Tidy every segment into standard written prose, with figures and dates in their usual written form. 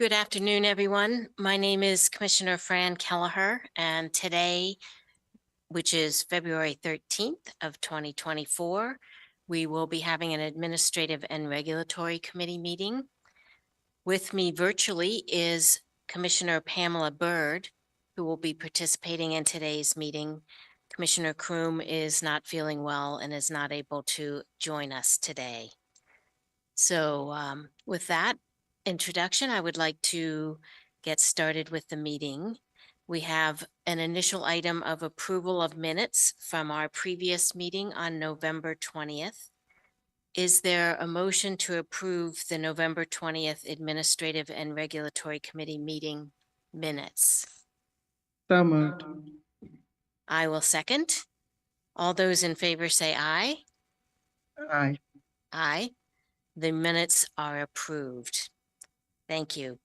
Good afternoon, everyone. My name is Commissioner Fran Kelleher, and today, which is February 13th of 2024, we will be having an Administrative and Regulatory Committee meeting. With me virtually is Commissioner Pamela Byrd, who will be participating in today's meeting. Commissioner Kroom is not feeling well and is not able to join us today. So with that introduction, I would like to get started with the meeting. We have an initial item of approval of minutes from our previous meeting on November 20th. Is there a motion to approve the November 20th Administrative and Regulatory Committee meeting minutes? So moved. I will second. All those in favor say aye. Aye. Aye. The minutes are approved. Thank you.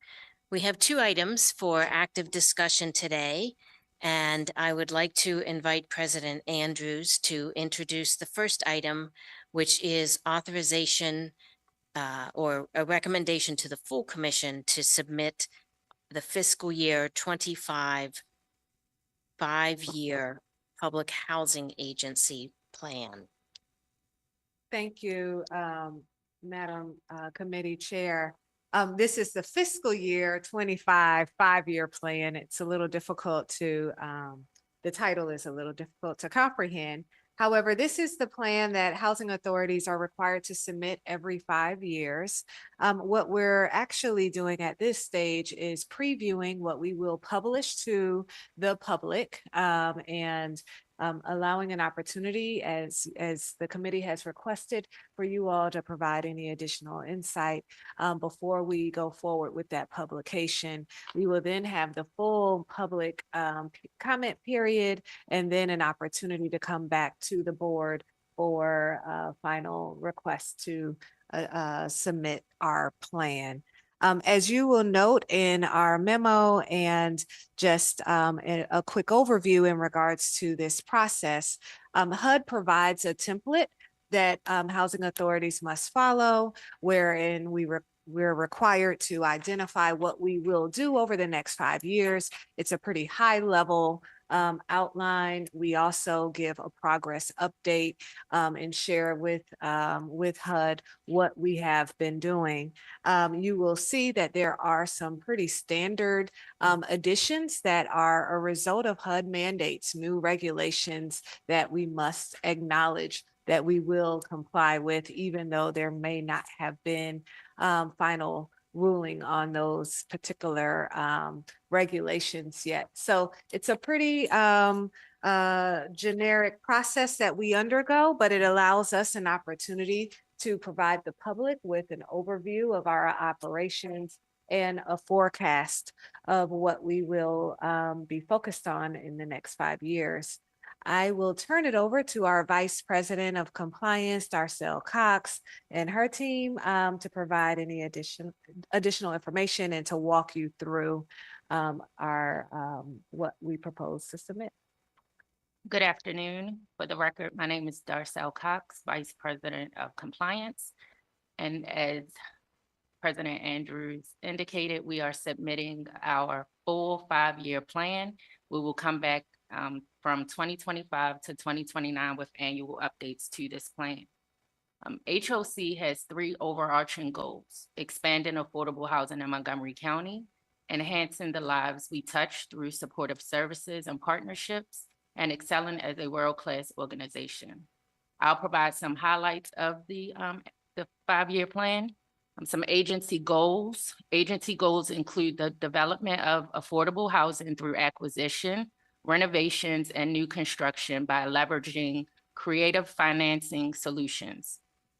We have two items for active discussion today, and I would like to invite President Andrews to introduce the first item, which is authorization or a recommendation to the full commission to submit the fiscal year 25 5-year public housing agency plan. Thank you, Madam Committee Chair. This is the fiscal year 25 5-year plan. It's a little difficult to, the title is a little difficult to comprehend. However, this is the plan that housing authorities are required to submit every 5 years. What we're actually doing at this stage is previewing what we will publish to the public and allowing an opportunity as the committee has requested for you all to provide any additional insight before we go forward with that publication. We will then have the full public comment period and then an opportunity to come back to the board for final request to submit our plan. As you will note in our memo and just a quick overview in regards to this process, HUD provides a template that housing authorities must follow, wherein we're required to identify what we will do over the next 5 years. It's a pretty high level outline. We also give a progress update and share with HUD what we have been doing. You will see that there are some pretty standard additions that are a result of HUD mandates, new regulations that we must acknowledge that we will comply with, even though there may not have been final ruling on those particular regulations yet. So it's a pretty generic process that we undergo, but it allows us an opportunity to provide the public with an overview of our operations and a forecast of what we will be focused on in the next 5 years. I will turn it over to our Vice President of Compliance, Darcel Cox, and her team to provide any additional information and to walk you through what we propose to submit. Good afternoon. For the record, my name is Darcel Cox, Vice President of Compliance. And as President Andrews indicated, we are submitting our full 5-year plan. We will come back from 2025 to 2029 with annual updates to this plan. HOC has 3 overarching goals: expanding affordable housing in Montgomery County, enhancing the lives we touch through supportive services and partnerships, and excelling as a world-class organization. I'll provide some highlights of the 5-year plan. Some agency goals. Agency goals include the development of affordable housing through acquisition, renovations, and new construction by leveraging creative financing solutions.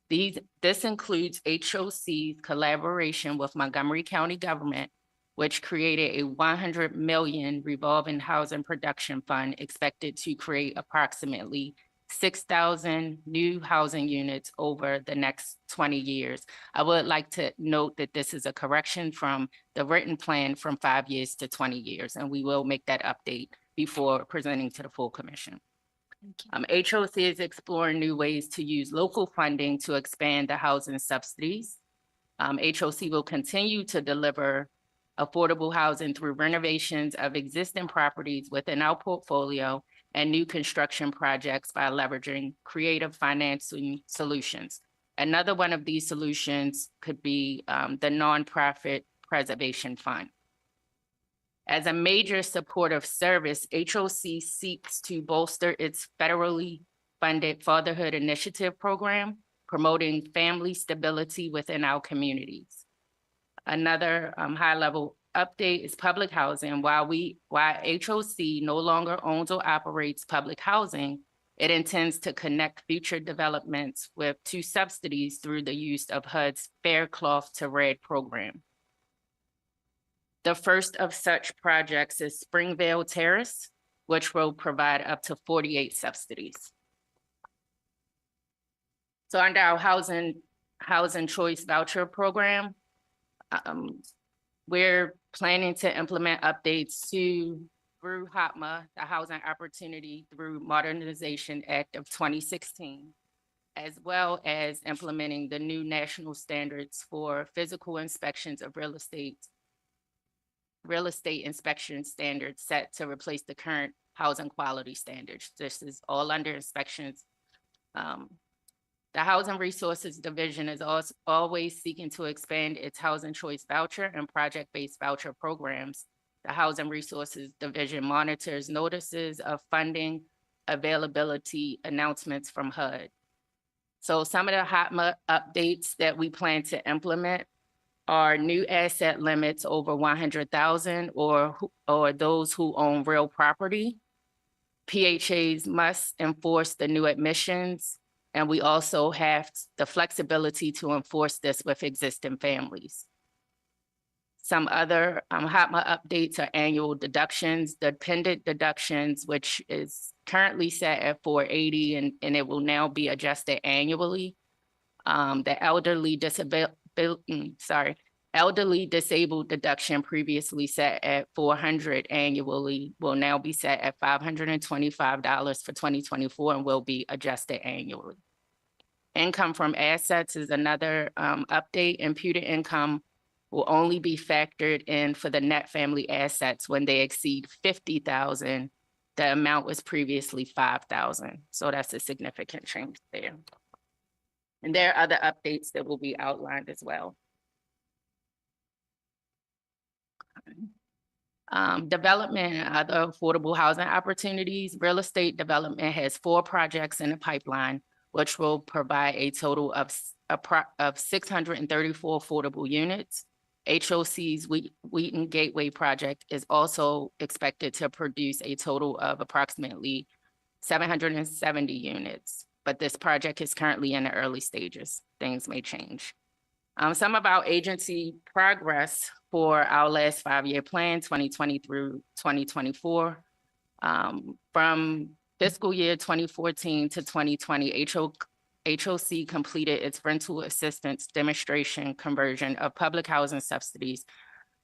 This includes HOC's collaboration with Montgomery County government, which created a $100 million revolving housing production fund expected to create approximately 6,000 new housing units over the next 20 years. I would like to note that this is a correction from the written plan from 5 years to 20 years, and we will make that update before presenting to the full commission. HOC is exploring new ways to use local funding to expand the housing subsidies. HOC will continue to deliver affordable housing through renovations of existing properties within our portfolio and new construction projects by leveraging creative financing solutions. Another one of these solutions could be the Nonprofit Preservation Fund. As a major supportive service, HOC seeks to bolster its federally funded Fatherhood Initiative program, promoting family stability within our communities. Another high-level update is public housing. While HOC no longer owns or operates public housing, it intends to connect future developments with two subsidies through the use of HUD's Fair Cloth to Red program. The first of such projects is Springvale Terrace, which will provide up to 48 subsidies. So under our housing choice voucher program, we're planning to implement updates through HOCMA, the Housing Opportunity through Modernization Act of 2016, as well as implementing the new national standards for physical inspections of real estate inspection standards set to replace the current housing quality standards. This is all under inspections. The Housing Resources Division is also always seeking to expand its housing choice voucher and project-based voucher programs. The Housing Resources Division monitors notices of funding availability announcements from HUD. So some of the HOCMA updates that we plan to implement are new asset limits over 100,000 or those who own real property. PHAs must enforce the new admissions, and we also have the flexibility to enforce this with existing families. Some other HOCMA updates are annual deductions, dependent deductions, which is currently set at $480 and it will now be adjusted annually. The elderly disabled deduction previously set at $400 annually will now be set at $525 for 2024 and will be adjusted annually. Income from assets is another update. Imputed income will only be factored in for the net family assets when they exceed $50,000. The amount was previously $5,000. So that's a significant change there. And there are other updates that will be outlined as well. Development and other affordable housing opportunities. Real estate development has 4 projects in the pipeline, which will provide a total of 634 affordable units. HOC's Wheaton Gateway project is also expected to produce a total of approximately 770 units, but this project is currently in the early stages. Things may change. Some of our agency progress for our last 5-year plan, 2020 through 2024. From fiscal year 2014 to 2020, HOC completed its rental assistance demonstration conversion of public housing subsidies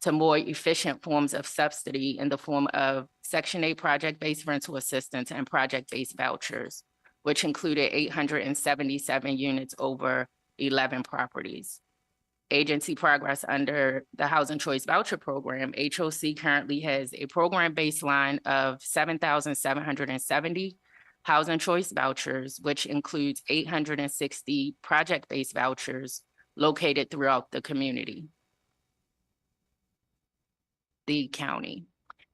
to more efficient forms of subsidy in the form of Section 8 project-based rental assistance and project-based vouchers, which included 877 units over 11 properties. Agency progress under the Housing Choice Voucher Program. HOC currently has a program baseline of 7,770 Housing Choice Vouchers, which includes 860 project-based vouchers located throughout the community, the county.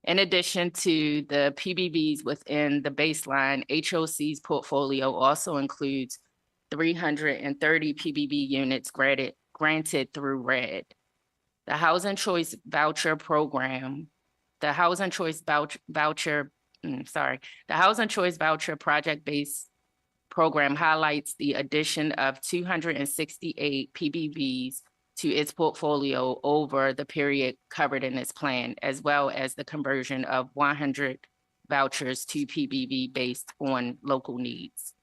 In addition to the PBVs within the baseline, HOC's portfolio also includes 330 PBV units granted through RED. The Housing Choice Voucher Program, the Housing Choice Voucher project-based program highlights the addition of 268 PBVs to its portfolio over the period covered in this plan, as well as the conversion of 100 vouchers to PBV based on local needs.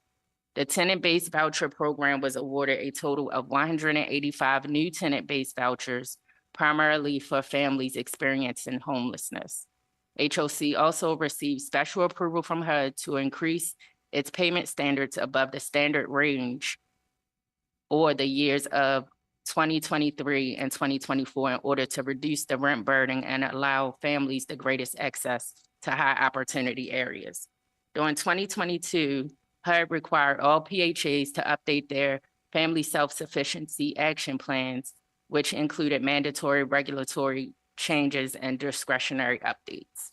The tenant-based voucher program was awarded a total of 185 new tenant-based vouchers, primarily for families experiencing homelessness. HOC also received special approval from HUD to increase its payment standards above the standard range or the years of 2023 and 2024 in order to reduce the rent burden and allow families the greatest access to high opportunity areas. During 2022, HUD required all PHAs to update their family self-sufficiency action plans, which included mandatory regulatory changes and discretionary updates.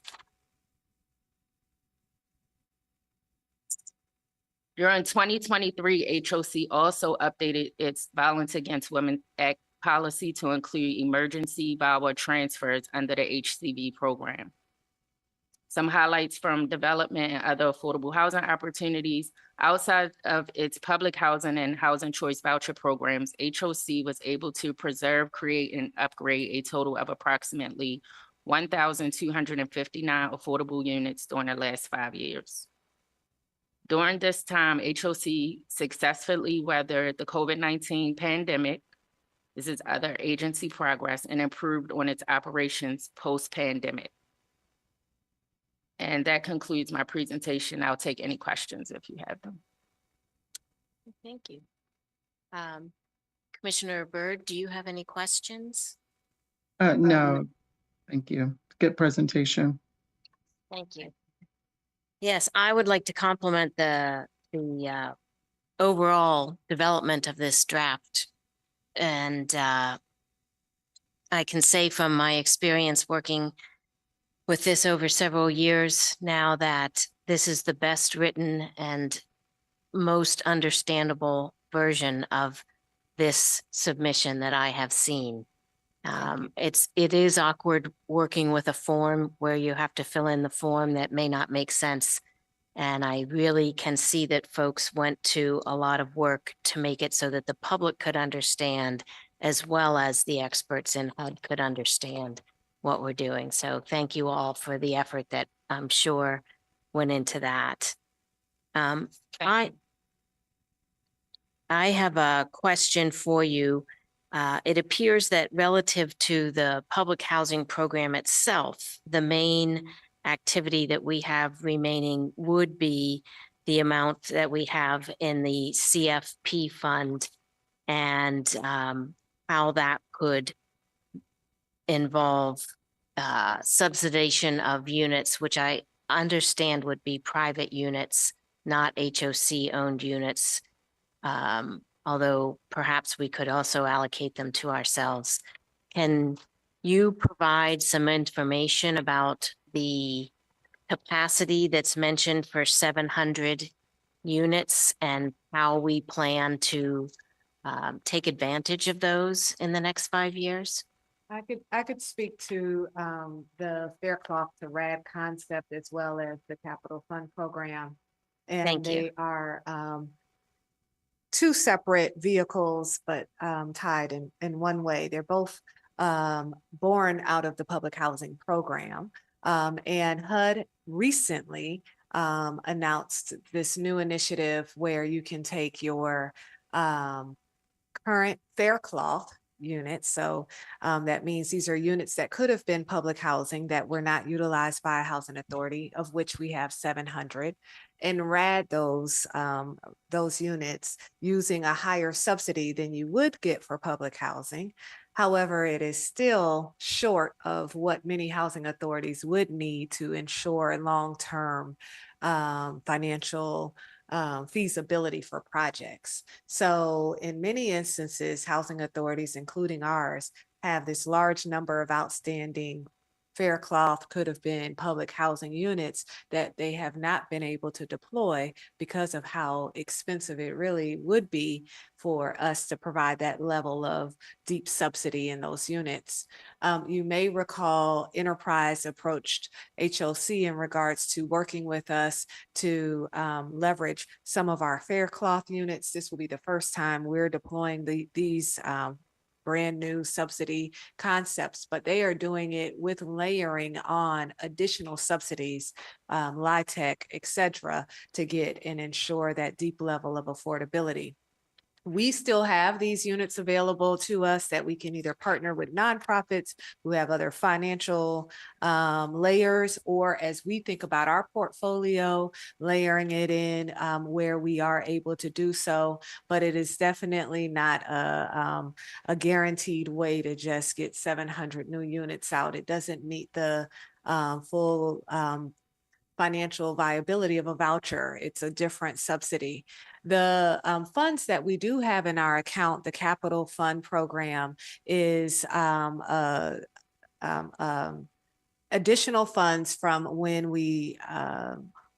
During 2023, HOC also updated its Violence Against Women Act policy to include emergency VAWA transfers under the HCV program. Some highlights from development and other affordable housing opportunities. Outside of its public housing and housing choice voucher programs, HOC was able to preserve, create, and upgrade a total of approximately 1,259 affordable units during the last 5 years. During this time, HOC successfully weathered the COVID-19 pandemic. This is other agency progress, and improved on its operations post-pandemic. And that concludes my presentation. I'll take any questions if you have them. Thank you. Commissioner Byrd, do you have any questions? No, thank you. Good presentation. Thank you. Yes, I would like to compliment the overall development of this draft. And I can say from my experience working with this over several years now that this is the best written and most understandable version of this submission that I have seen. It is awkward working with a form where you have to fill in the form that may not make sense. And I really can see that folks went to a lot of work to make it so that the public could understand, as well as the experts in HUD could understand what we're doing. So thank you all for the effort that I'm sure went into that. I have a question for you. It appears that relative to the public housing program itself, the main activity that we have remaining would be the amount that we have in the CFP fund, and how that could involve subsidization of units, which I understand would be private units, not HOC owned units. Although perhaps we could also allocate them to ourselves. Can you provide some information about the capacity that's mentioned for 700 units and how we plan to take advantage of those in the next 5 years? I could speak to the Fair Cloth to RAD concept as well as the Capital Fund Program. And Thank you. they are two separate vehicles, but tied in one way. They're both born out of the public housing program. And HUD recently announced this new initiative where you can take your current Fair Cloth units. So that means these are units that could have been public housing that were not utilized by a housing authority, of which we have 700, and RAD those units using a higher subsidy than you would get for public housing. However, it is still short of what many housing authorities would need to ensure long-term financial feasibility for projects. So in many instances, housing authorities, including ours, have this large number of outstanding Fair Cloth could have been public housing units that they have not been able to deploy because of how expensive it really would be for us to provide that level of deep subsidy in those units. You may recall Enterprise approached HOC in regards to working with us to leverage some of our Fair Cloth units. This will be the first time we're deploying these brand new subsidy concepts, but they are doing it with layering on additional subsidies, LIHTC, et cetera, to get and ensure that deep level of affordability. We still have these units available to us that we can either partner with nonprofits who have other financial layers, or as we think about our portfolio, layering it in where we are able to do so. But it is definitely not a guaranteed way to just get 700 new units out. It doesn't meet the full financial viability of a voucher. It's a different subsidy. The funds that we do have in our account, the capital fund program, is additional funds from when we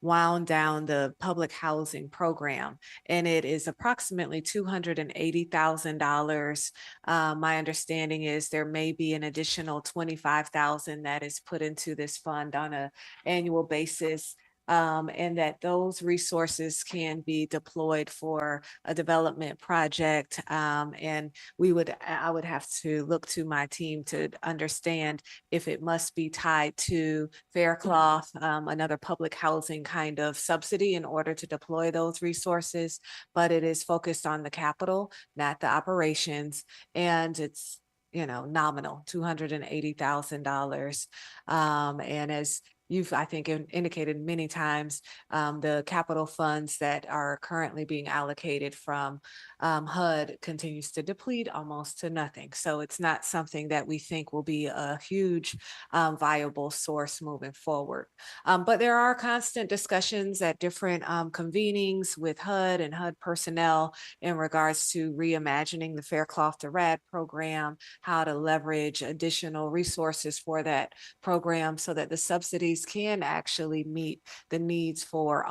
wound down the public housing program, and it is approximately $280,000. My understanding is there may be an additional 25,000 that is put into this fund on an annual basis. And that those resources can be deployed for a development project. And I would have to look to my team to understand if it must be tied to Faircloth, another public housing kind of subsidy in order to deploy those resources. But it is focused on the capital, not the operations. And it's, nominal, $280,000. And as you've, I think, indicated many times, the capital funds that are currently being allocated from HUD continues to deplete almost to nothing. So it's not something that we think will be a huge viable source moving forward. But there are constant discussions at different convenings with HUD and HUD personnel in regards to reimagining the Faircloth to RAD program, how to leverage additional resources for that program so that the subsidies can actually meet the needs for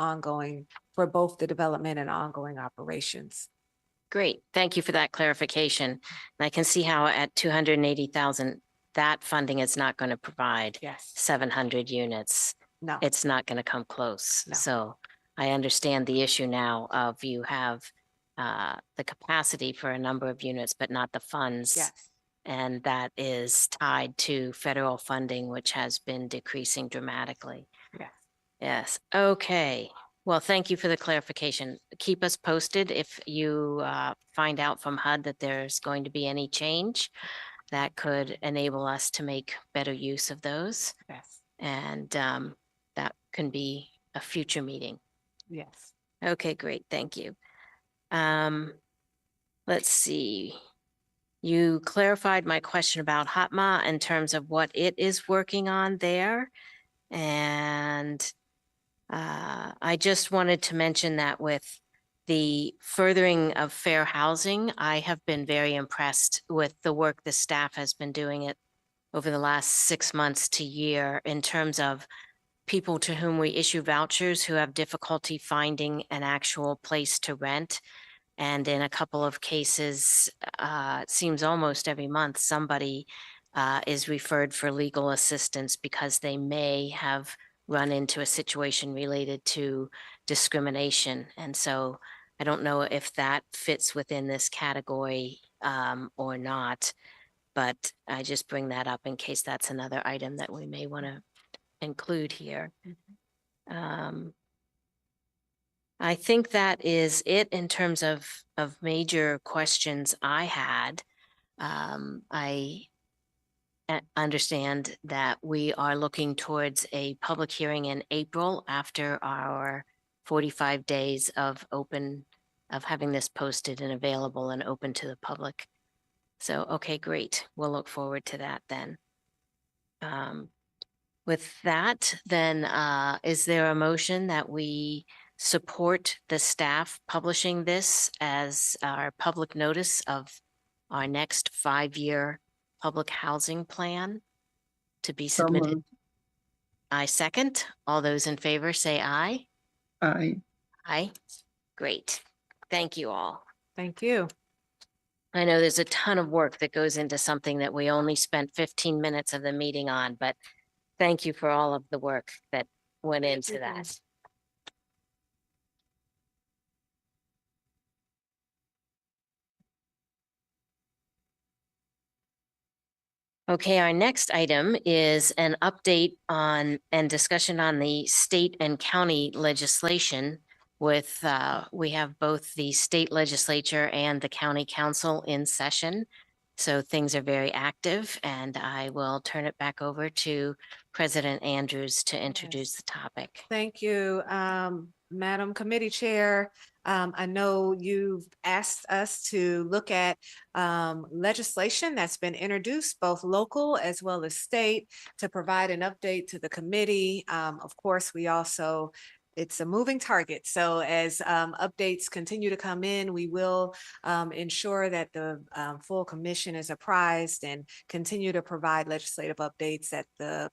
both the development and ongoing operations. Great. Thank you for that clarification. And I can see how at 280,000, that funding is not going to provide Yes. 700 units. No. It's not going to come close. No. So I understand the issue now of you have the capacity for a number of units, but not the funds. Yes. And that is tied to federal funding, which has been decreasing dramatically. Yes. Yes. Okay. Well, thank you for the clarification. Keep us posted if you find out from HUD that there's going to be any change that could enable us to make better use of those. Yes. And that can be a future meeting. Yes. Okay, great. Thank you. Let's see. You clarified my question about HOTMA in terms of what it is working on there. And I just wanted to mention that with the furthering of fair housing, I have been very impressed with the work the staff has been doing it over the last 6 months to year in terms of people to whom we issue vouchers who have difficulty finding an actual place to rent. And in a couple of cases, it seems almost every month, somebody is referred for legal assistance because they may have run into a situation related to discrimination. And so I don't know if that fits within this category or not, but I just bring that up in case that's another item that we may want to include here. I think that is it in terms of major questions I had. I understand that we are looking towards a public hearing in April after our 45 days of having this posted and available and open to the public. So, okay, great. We'll look forward to that then. With that, then is there a motion that we support the staff publishing this as our public notice of our next 5-year public housing plan to be So submitted? moved. I second. All those in favor say aye. Aye. Aye. Great. Thank you all. Thank you. I know there's a ton of work that goes into something that we only spent 15 minutes of the meeting on, but thank you for all of the work that went into that. Okay, our next item is an update on and discussion on the state and county legislation with, we have both the state legislature and the county council in session. So things are very active, and I will turn it back over to President Andrews to introduce the topic. Thank you, Madam Committee Chair. I know you've asked us to look at legislation that's been introduced, both local as well as state, to provide an update to the committee. Of course, we also, it's a moving target. So as updates continue to come in, we will ensure that the full commission is apprised and continue to provide legislative updates at the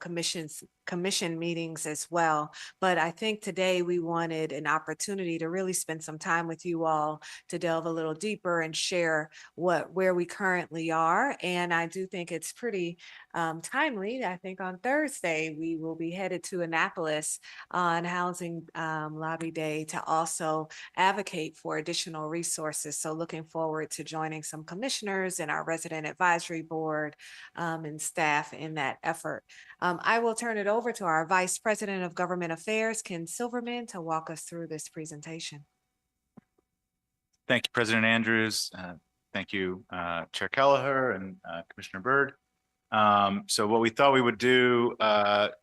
commission meetings as well. But I think today we wanted an opportunity to really spend some time with you all to delve a little deeper and share where we currently are. And I do think it's pretty timely. I think on Thursday, we will be headed to Annapolis on Housing Lobby Day to also advocate for additional resources. So looking forward to joining some commissioners and our resident advisory board and staff in that effort. I will turn it over to our Vice President of Government Affairs, Ken Silverman, to walk us through this presentation. Thank you, President Andrews. Thank you, Chair Kelleher and Commissioner Byrd. So what we thought we would do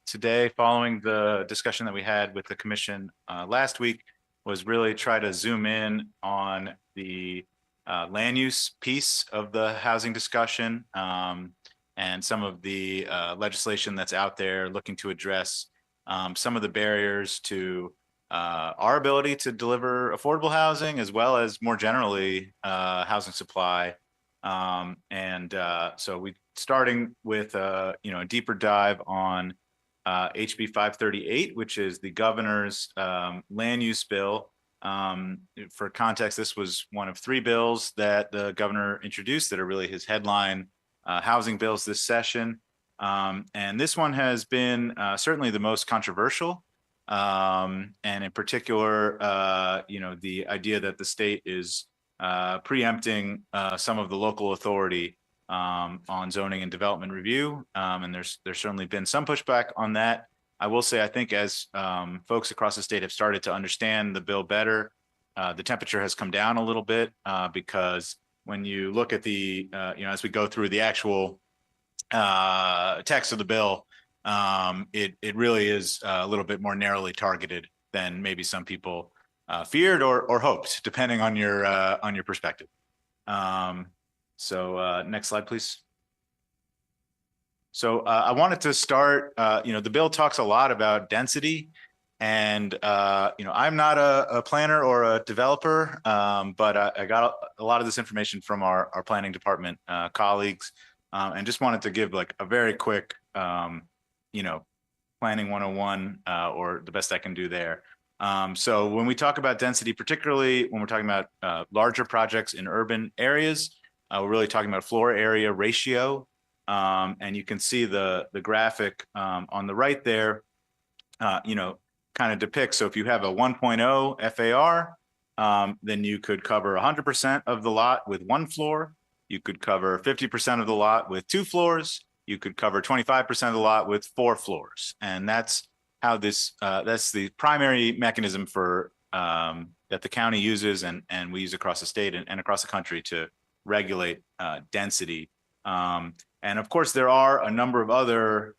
today, following the discussion that we had with the commission last week, was really try to zoom in on the land use piece of the housing discussion and some of the legislation that's out there looking to address some of the barriers to our ability to deliver affordable housing, as well as more generally housing supply. So we starting with a deeper dive on HB 538, which is the governor's land use bill. For context, this was one of 3 bills that the governor introduced that are really his headline housing bills this session. And this one has been certainly the most controversial. And in particular, the idea that the state is preempting some of the local authority on zoning and development review. And there's certainly been some pushback on that. I will say, I think as folks across the state have started to understand the bill better, the temperature has come down a little bit because when you look at the, as we go through the actual text of the bill, it really is a little bit more narrowly targeted than maybe some people feared or hoped, depending on your perspective. So next slide, please. So I wanted to start, the bill talks a lot about density, and I'm not a planner or a developer, but I got a lot of this information from our planning department colleagues, and just wanted to give like a very quick planning 101 or the best I can do there. So when we talk about density, particularly when we're talking about larger projects in urban areas, we're really talking about floor area ratio. And you can see the graphic on the right there, kind of depicts. So if you have a 1.0 FAR, then you could cover 100% of the lot with 1 floor. You could cover 50% of the lot with 2 floors. You could cover 25% of the lot with 4 floors. And that's how this, that's the primary mechanism for that the county uses and we use across the state and across the country to regulate density. And of course, there are a number of other,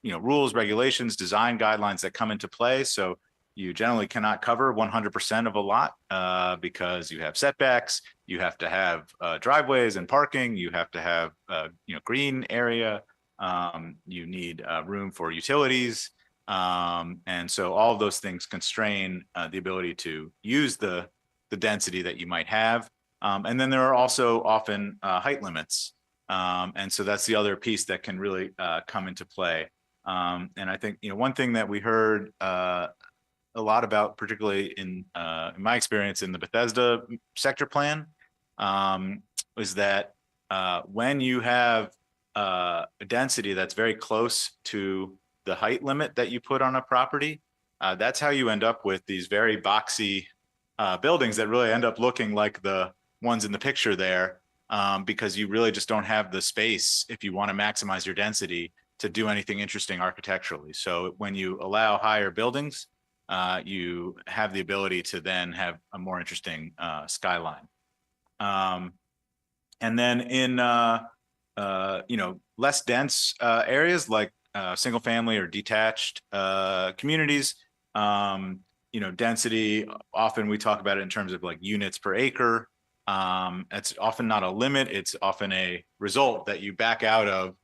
rules, regulations, design guidelines that come into play. So you generally cannot cover 100% of a lot because you have setbacks. You have to have driveways and parking. You have to have, green area. You need room for utilities. And so all of those things constrain the ability to use the density that you might have. And then there are also often height limits. And so that's the other piece that can really come into play. And I think, one thing that we heard a lot about, particularly in my experience in the Bethesda sector plan, is that when you have a density that's very close to the height limit that you put on a property, that's how you end up with these very boxy buildings that really end up looking like the ones in the picture there, because you really just don't have the space if you want to maximize your density to do anything interesting architecturally. So when you allow higher buildings, you have the ability to then have a more interesting skyline. And then in less dense areas like single family or detached communities, density, often we talk about it in terms of like units per acre. It's often not a limit. It's often a result that you back out of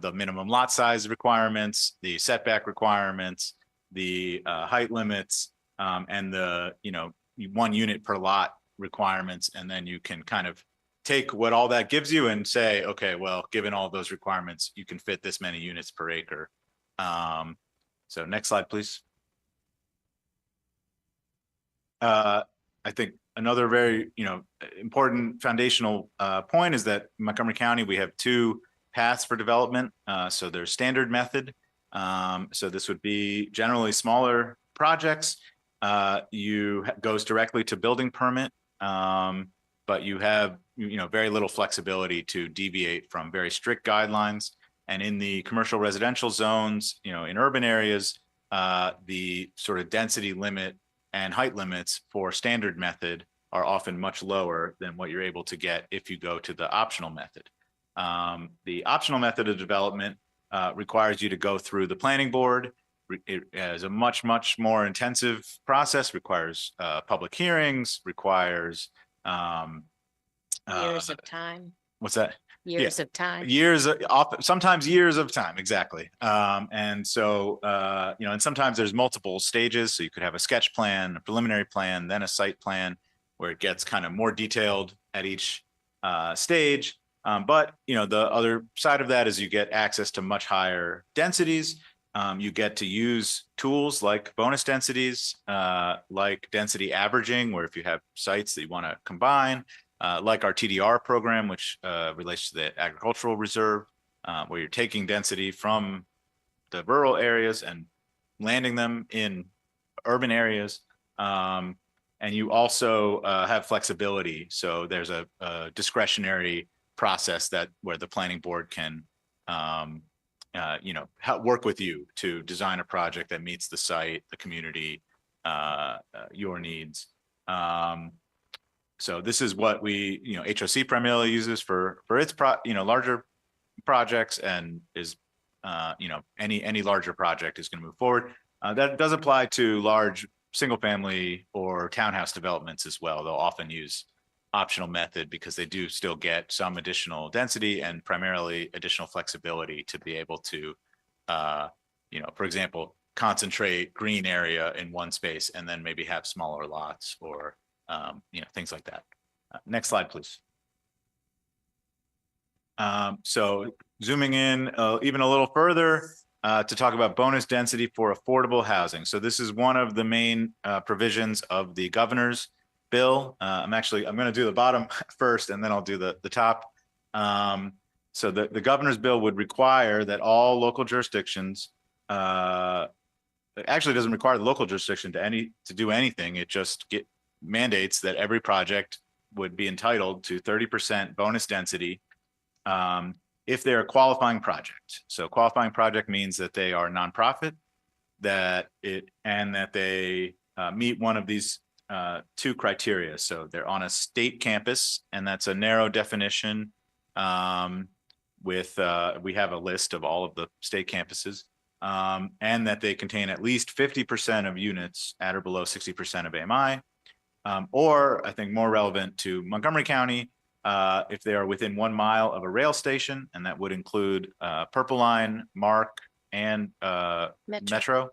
the minimum lot size requirements, the setback requirements, the height limits, and the 1 unit per lot requirements. And then you can kind of take what all that gives you and say, okay, well, given all those requirements, you can fit this many units per acre. So next slide, please. I think another very, important foundational point is that in Montgomery County, we have 2 paths for development. So there's standard method. So this would be generally smaller projects. Goes directly to building permit, but you have very little flexibility to deviate from very strict guidelines. And in the commercial residential zones, in urban areas, the sort of density limit and height limits for standard method are often much lower than what you're able to get if you go to the optional method. The optional method of development requires you to go through the planning board. It is a much, much more intensive process, requires public hearings, requires Years of time, what's that? years of time. Sometimes years of time, exactly. And so, and sometimes there's multiple stages. So you could have a sketch plan, a preliminary plan, then a site plan, where it gets kind of more detailed at each stage. But the other side of that is you get access to much higher densities. You get to use tools like bonus densities, like density averaging, where if you have sites that you want to combine, like our TDR program, which relates to the agricultural reserve, where you're taking density from the rural areas and landing them in urban areas. And you also have flexibility. So there's a discretionary process where the planning board can work with you to design a project that meets the site, the community, your needs. So this is what we, HOC primarily uses for its larger projects, and is, any larger project is going to move forward. That does apply to large single family or townhouse developments as well. They'll often use optional method because they do still get some additional density and primarily additional flexibility to be able to, for example, concentrate green area in one space and then maybe have smaller lots or, things like that. Next slide, please. So zooming in even a little further to talk about bonus density for affordable housing. So this is one of the main provisions of the governor's bill. I'm going to do the bottom first, and then I'll do the top. So the governor's bill would require that all local jurisdictions, it actually doesn't require the local jurisdiction to do anything. It just mandates that every project would be entitled to 30% bonus density if they're a qualifying project. So qualifying project means that they are nonprofit, and that they meet one of these 2 criteria. So they're on a state campus, and that's a narrow definition. We have a list of all of the state campuses, and that they contain at least 50% of units at or below 60% of AMI. Or I think more relevant to Montgomery County, if they are within 1 mile of a rail station, and that would include Purple Line, MARC, and Metro.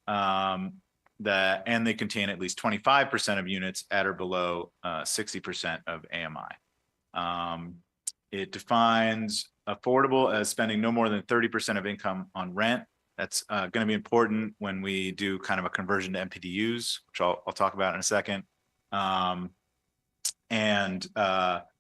And they contain at least 25% of units at or below 60% of AMI. It defines affordable as spending no more than 30% of income on rent. That's going to be important when we do kind of a conversion to MPDUs, which I'll talk about in a second.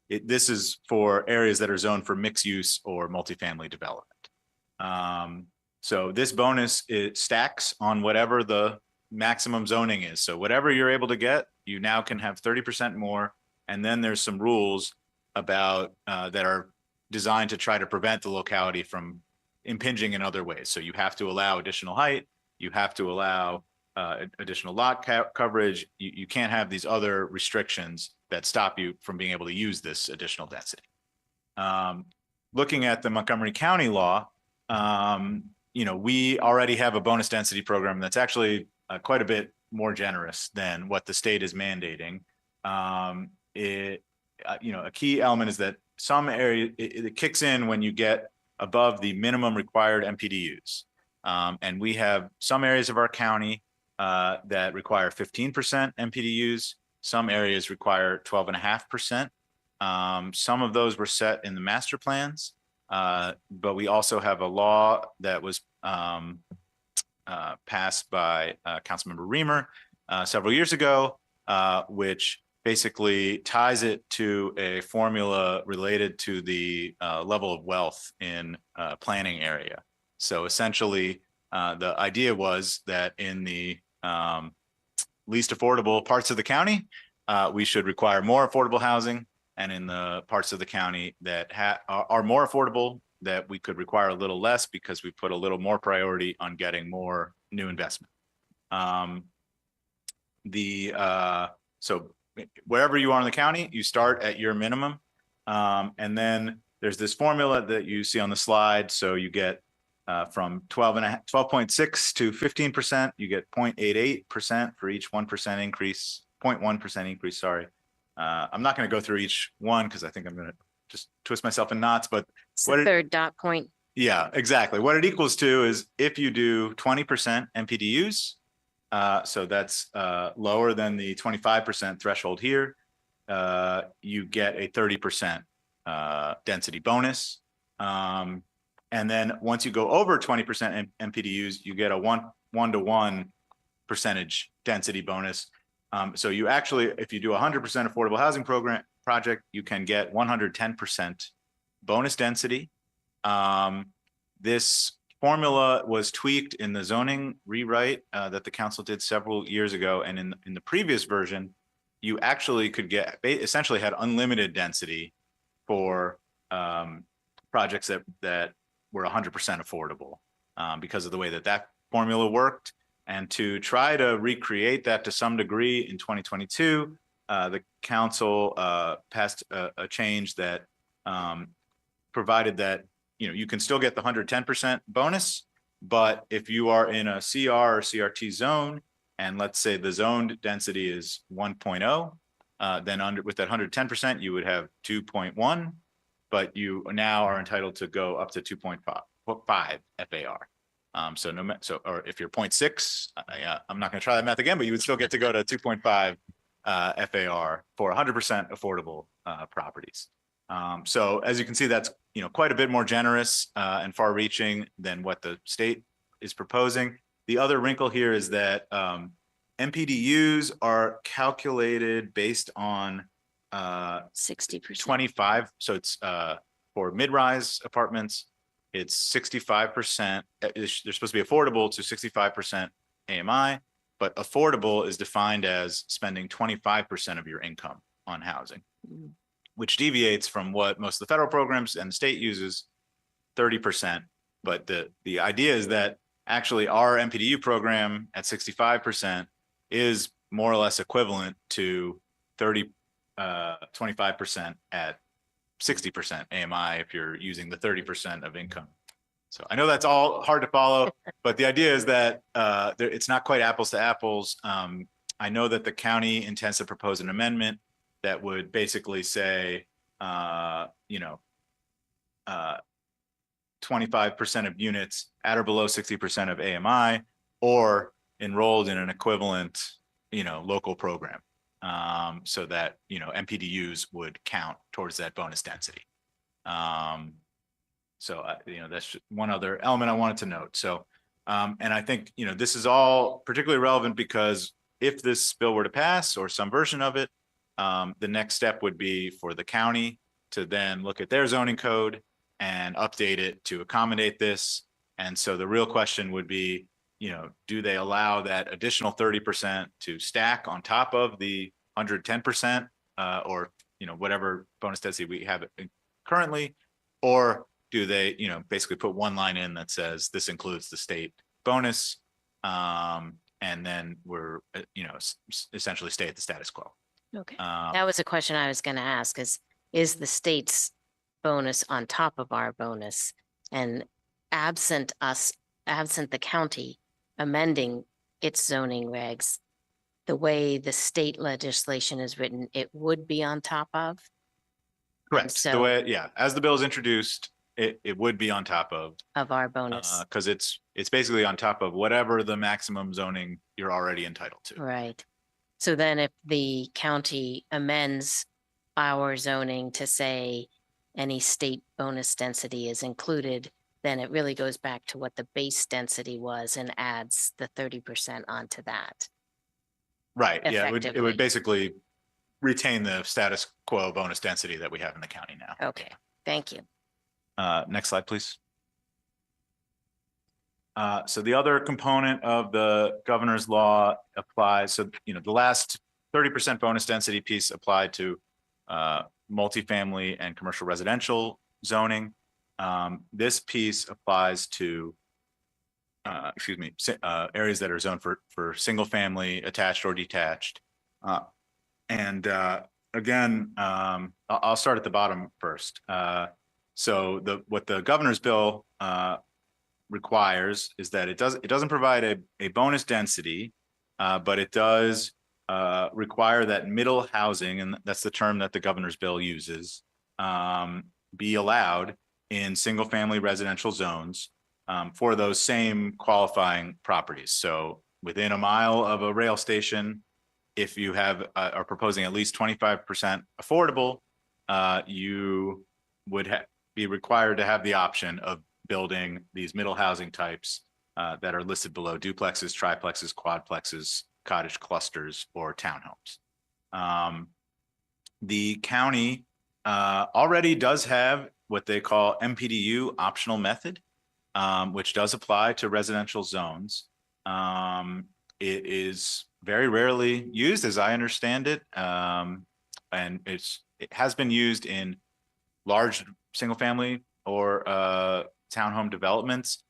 This is for areas that are zoned for mixed use or multifamily development. So this bonus, it stacks on whatever the maximum zoning is. So whatever you're able to get, you now can have 30% more. And then there's some rules about that are designed to try to prevent the locality from impinging in other ways. So you have to allow additional height. You have to allow additional lot coverage. You can't have these other restrictions that stop you from being able to use this additional density. Looking at the Montgomery County law, we already have a bonus density program that's actually quite a bit more generous than what the state is mandating. A key element is that some area it kicks in when you get above the minimum required MPDUs. And we have some areas of our county that require 15% MPDUs. Some areas require 12.5%. Some of those were set in the master plans, but we also have a law that was passed by Councilmember Reamer several years ago, which basically ties it to a formula related to the level of wealth in planning area. So essentially, the idea was that in the least affordable parts of the county, we should require more affordable housing, and in the parts of the county that are more affordable, that we could require a little less because we put a little more priority on getting more new investment. So wherever you are in the county, you start at your minimum. And then there's this formula that you see on the slide. So you get from 12.6 to 15%, you get 0.88% for each 1% increase, 0.1% increase, sorry. I'm not going to go through each one because I think I'm going to just twist myself in knots, but It's the third dot point. yeah, exactly. What it equals to is if you do 20% MPDUs, so that's lower than the 25% threshold here, you get a 30% density bonus. And then once you go over 20% MPDUs, you get a one-to-one percentage density bonus. So you actually, if you do 100% affordable housing project, you can get 110% bonus density. This formula was tweaked in the zoning rewrite that the council did several years ago. And in the previous version, you actually could get, essentially had unlimited density for projects that were 100% affordable because of the way that formula worked. And to try to recreate that to some degree in 2022, the council passed a change that provided that you can still get the 110% bonus, but if you are in a CR or CRT zone, and let's say the zoned density is 1.0, then with that 110%, you would have 2.1, but you now are entitled to go up to 2.5 FAR. Or if you're 0.6, I'm not going to try that math again, but you would still get to go to 2.5 FAR for 100% affordable properties. So as you can see, that's quite a bit more generous and far-reaching than what the state is proposing. The other wrinkle here is that MPDUs are calculated based on 60%. 25. So it's for mid-rise apartments, it's 65%. They're supposed to be affordable to 65% AMI, but affordable is defined as spending 25% of your income on housing, which deviates from what most of the federal programs and the state uses, 30%. But the idea is that actually our MPDU program at 65% is more or less equivalent to 25% at 60% AMI if you're using the 30% of income. So I know that's all hard to follow, but the idea is that it's not quite apples to apples. I know that the county intends to propose an amendment that would basically say, 25% of units at or below 60% of AMI or enrolled in an equivalent, local program. So that, MPDUs would count towards that bonus density. That's just one other element I wanted to note. So, and I think, this is all particularly relevant because if this bill were to pass or some version of it, the next step would be for the county to then look at their zoning code and update it to accommodate this. And so the real question would be, do they allow that additional 30% to stack on top of the 110% or, whatever bonus density we have currently, or do they, basically put one line in that says this includes the state bonus, and and then we're, essentially stay at the status quo. Okay. Um, That was a question I was going to ask is the state's bonus on top of our bonus? And absent the county amending its zoning regs, the way the state legislation is written, it would be on top of? Correct. The so- way, yeah, as the bill is introduced, it would be on top of, Our bonus, because it's basically on top of whatever the maximum zoning you're already entitled to. right? So then if the county amends our zoning to say any state bonus density is included, then it really goes back to what the base density was and adds the 30% onto that. Right, yeah, it Effectively. would basically retain the status quo bonus density that we have in the county now. Okay, thank you. Next slide, please. So the other component of the governor's law applies, so, the last 30% bonus density piece applied to multifamily and commercial residential zoning. This piece applies to, areas that are zoned for single family, attached or detached. And again, I'll start at the bottom first. So what the governor's bill requires is that it doesn't provide a bonus density, but it does require that middle housing, and that's the term that the governor's bill uses, be allowed in single family residential zones for those same qualifying properties. So within a mile of a rail station, if you are proposing at least 25% affordable, you would be required to have the option of building these middle housing types that are listed below: duplexes, triplexes, quadplexes, cottage clusters, or townhomes. The county already does have what they call MPDU optional method, which does apply to residential zones. It is very rarely used, as I understand it, and it has been used in large single family or townhome developments.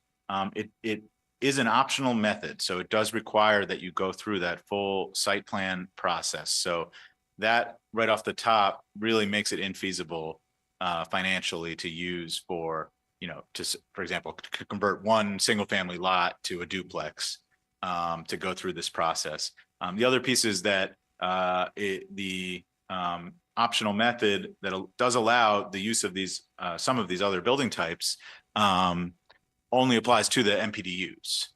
It is an optional method, so it does require that you go through that full site plan process. So that right off the top really makes it infeasible financially to use for, for example, to convert one single family lot to a duplex, to go through this process. The other piece is that the optional method that does allow the use of these some of these other building types only applies to the MPDUs.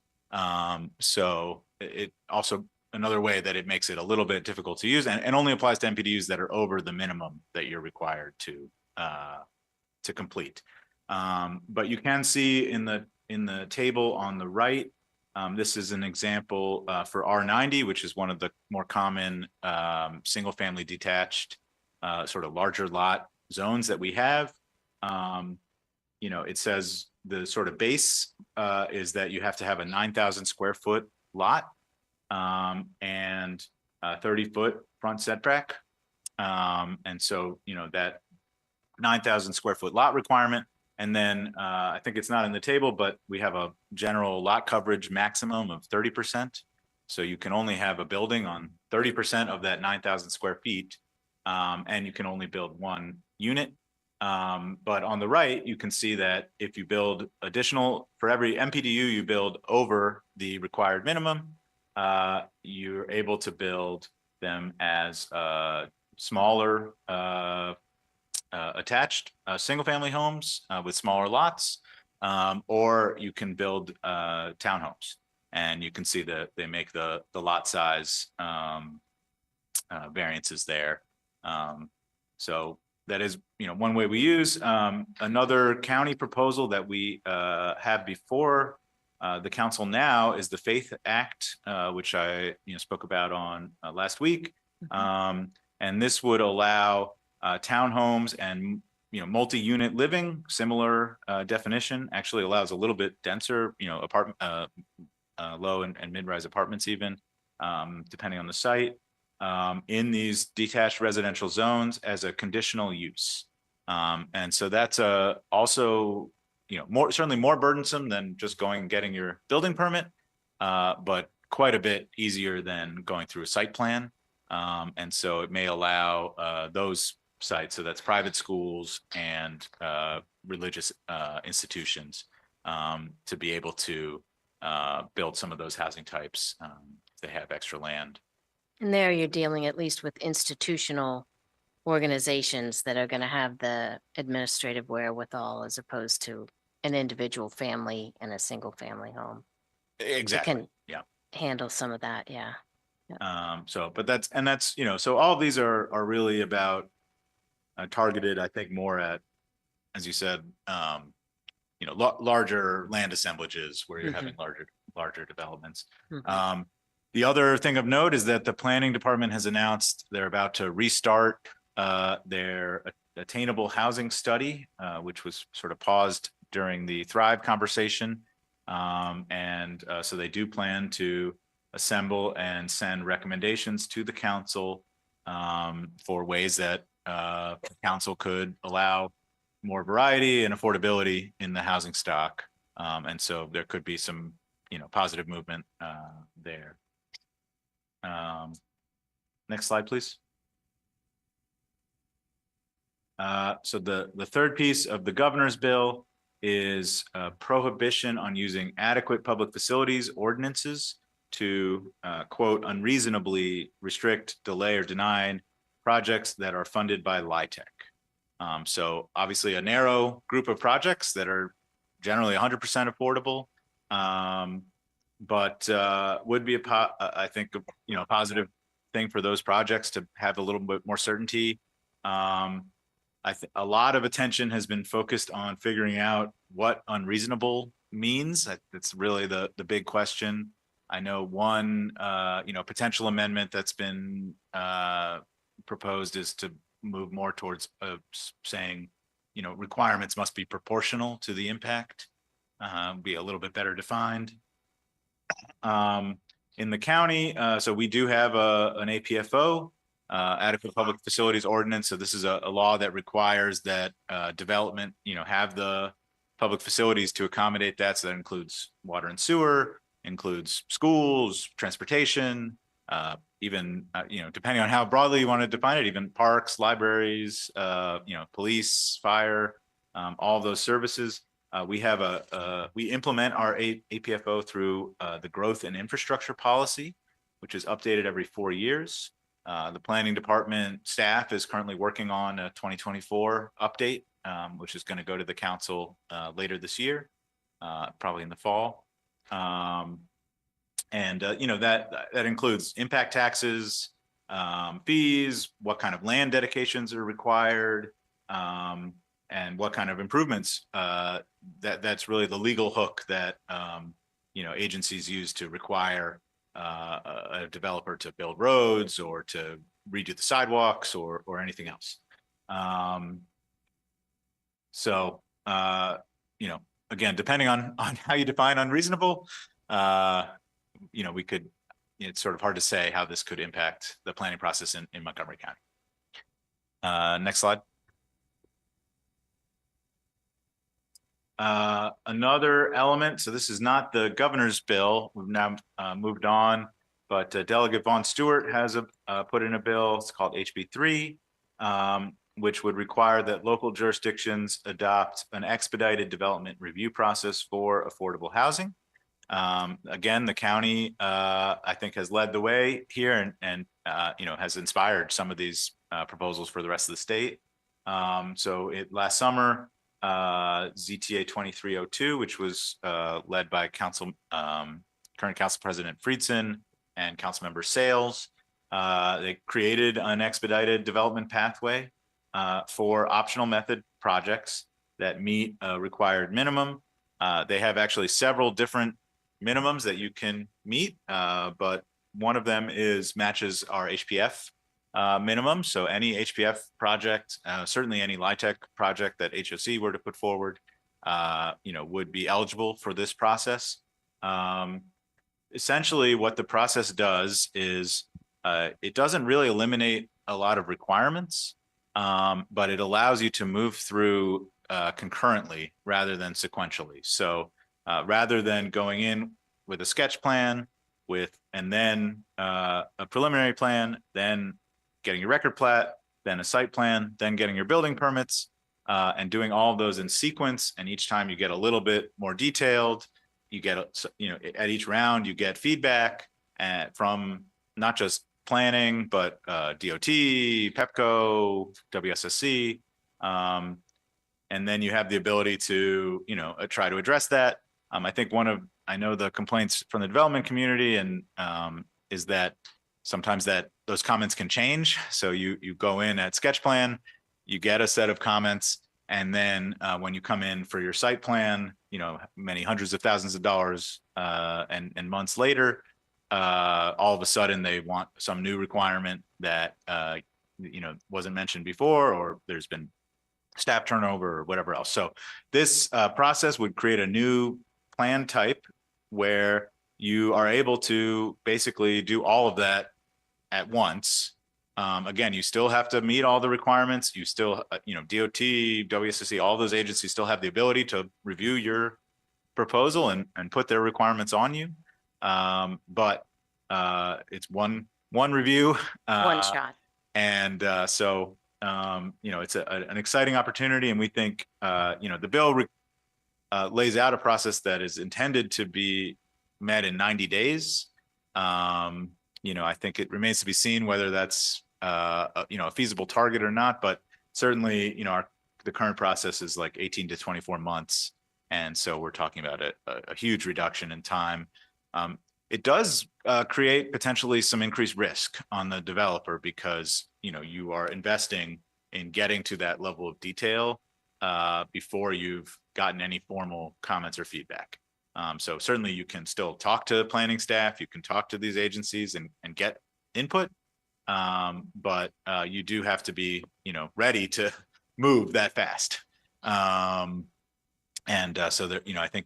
So it also, another way that it makes it a little bit difficult to use, and only applies to MPDUs that are over the minimum that you're required to complete. But you can see in the table on the right, this is an example for R90, which is one of the more common single family detached sort of larger lot zones that we have. It says the sort of base is that you have to have a 9,000 square foot lot and 30-foot front setback. And so, that 9,000 square foot lot requirement. And then I think it's not in the table, but we have a general lot coverage maximum of 30%. So you can only have a building on 30% of that 9,000 square feet. And you can only build one unit. But on the right, you can see that if you build additional, for every MPDU you build over the required minimum, you're able to build them as smaller attached single family homes with smaller lots, or you can build townhomes. And you can see that they make the lot size variances there. So that is, one way we use. Another county proposal that we have before the council now is the Faith Act, which I spoke about on last week. And this would allow townhomes and multi-unit living. Similar definition, actually allows a little bit denser, apartment, low and mid-rise apartments even, depending on the site, in these detached residential zones as a conditional use. And so that's also, certainly more burdensome than just going and getting your building permit, but quite a bit easier than going through a site plan. And so it may allow those sites, so that's private schools and religious institutions, to be able to build some of those housing types if they have extra land. And there you're dealing at least with institutional organizations that are going to have the administrative wherewithal as opposed to an individual family in a single family home. Exactly. Can Yeah. handle some of that. Yeah. So, but that's, so all of these are really about targeted, I think, more at, as you said, larger land assemblages where you're having larger developments. Mhm. The other thing of note is that the planning department has announced they're about to restart their attainable housing study, which was sort of paused during the Thrive conversation. So they do plan to assemble and send recommendations to the council for ways that the council could allow more variety and affordability in the housing stock. And so there could be some, positive movement there. Next slide, please. So the third piece of the governor's bill is a prohibition on using adequate public facilities ordinances to quote, unreasonably restrict, delay, or deny projects that are funded by LIHTC. So obviously a narrow group of projects that are generally 100% affordable, but would be I think, a positive thing for those projects to have a little bit more certainty. I think a lot of attention has been focused on figuring out what unreasonable means. That's really the big question. I know one, potential amendment that's been proposed is to move more towards saying, requirements must be proportional to the impact, be a little bit better defined. In the county, so we do have an APFO, adequate public facilities ordinance. So this is a law that requires that development, have the public facilities to accommodate that. So that includes water and sewer, includes schools, transportation, even, depending on how broadly you want to define it, even parks, libraries, police, fire, all of those services. We implement our APFO through the growth and infrastructure policy, which is updated every 4 years. The planning department staff is currently working on a 2024 update, which is going to go to the council later this year, probably in the fall. That includes impact taxes, fees, what kind of land dedications are required, and what kind of improvements. That's really the legal hook that agencies use to require a developer to build roads or to redo the sidewalks or anything else. Again, depending on how you define unreasonable, we could, it's sort of hard to say how this could impact the planning process in Montgomery County. Next slide. Another element, so this is not the governor's bill. We've now moved on, but Delegate Vaughn Stewart has put in a bill. It's called HB 3, which would require that local jurisdictions adopt an expedited development review process for affordable housing. Again, the county, I think, has led the way here and has inspired some of these proposals for the rest of the state. Last summer, ZTA 2302, which was led by current Council President Friedson and Councilmember Sales. They created an expedited development pathway for optional method projects that meet a required minimum. They have actually several different minimums that you can meet, but one of them matches our HPF minimum. So any HPF project, certainly any LIHTC project that HOC were to put forward, would be eligible for this process. Essentially, what the process does is it doesn't really eliminate a lot of requirements, but it allows you to move through concurrently rather than sequentially. So rather than going in with a sketch plan with, and then a preliminary plan, then getting your record plat, then a site plan, then getting your building permits, and doing all of those in sequence. And each time you get a little bit more detailed, you get, at each round, you get feedback from not just planning, but DOT, PEPCO, WSSC. And then you have the ability to, try to address that. I think I know the complaints from the development community and is that sometimes those comments can change. So you go in at sketch plan, you get a set of comments, and then when you come in for your site plan, many hundreds of thousands of dollars and months later, all of a sudden they want some new requirement that wasn't mentioned before, or there's been staff turnover or whatever else. So this process would create a new plan type where you are able to basically do all of that at once. Again, you still have to meet all the requirements. You still, DOT, WSSC, all those agencies still have the ability to review your proposal and put their requirements on you. But it's one review. One shot. And so, it's an exciting opportunity. And we think, the bill lays out a process that is intended to be met in 90 days. I think it remains to be seen whether that's, a feasible target or not, but certainly, the current process is like 18 to 24 months. And so we're talking about a huge reduction in time. It does create potentially some increased risk on the developer because, you are investing in getting to that level of detail before you've gotten any formal comments or feedback. So certainly you can still talk to planning staff, you can talk to these agencies and get input. But you do have to be, ready to move that fast. So that, I think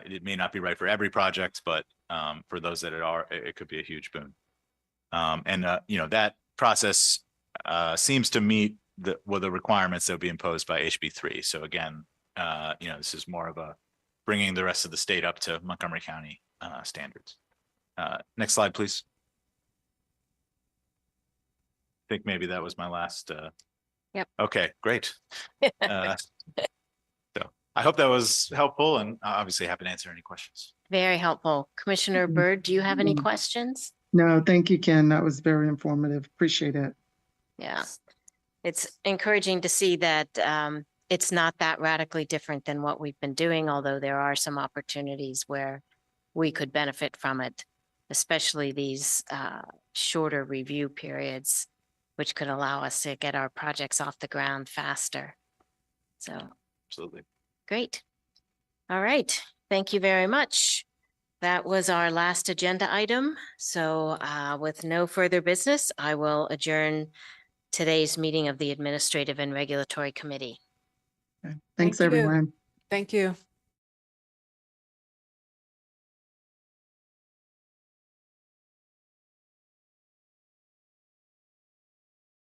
it may not be right for every project, but for those that it could be a huge boon. That process seems to meet the requirements that would be imposed by HB3. So again, this is more of a bringing the rest of the state up to Montgomery County standards. Next slide, please. I think maybe that was my last. Yep. Okay, great. So I hope that was helpful, and obviously happy to answer any questions. Very helpful. Commissioner Byrd, do you have any Mhm. questions? No, thank you, Ken. That was very informative. Appreciate it. Yeah. It's encouraging to see that it's not that radically different than what we've been doing, although there are some opportunities where we could benefit from it, especially these shorter review periods, which could allow us to get our projects off the ground faster. So Absolutely. great. All right. Thank you very much. That was our last agenda item. So with no further business, I will adjourn today's meeting of the Administrative and Regulatory Committee. Okay. Thanks, Thank you. everyone. Thank you.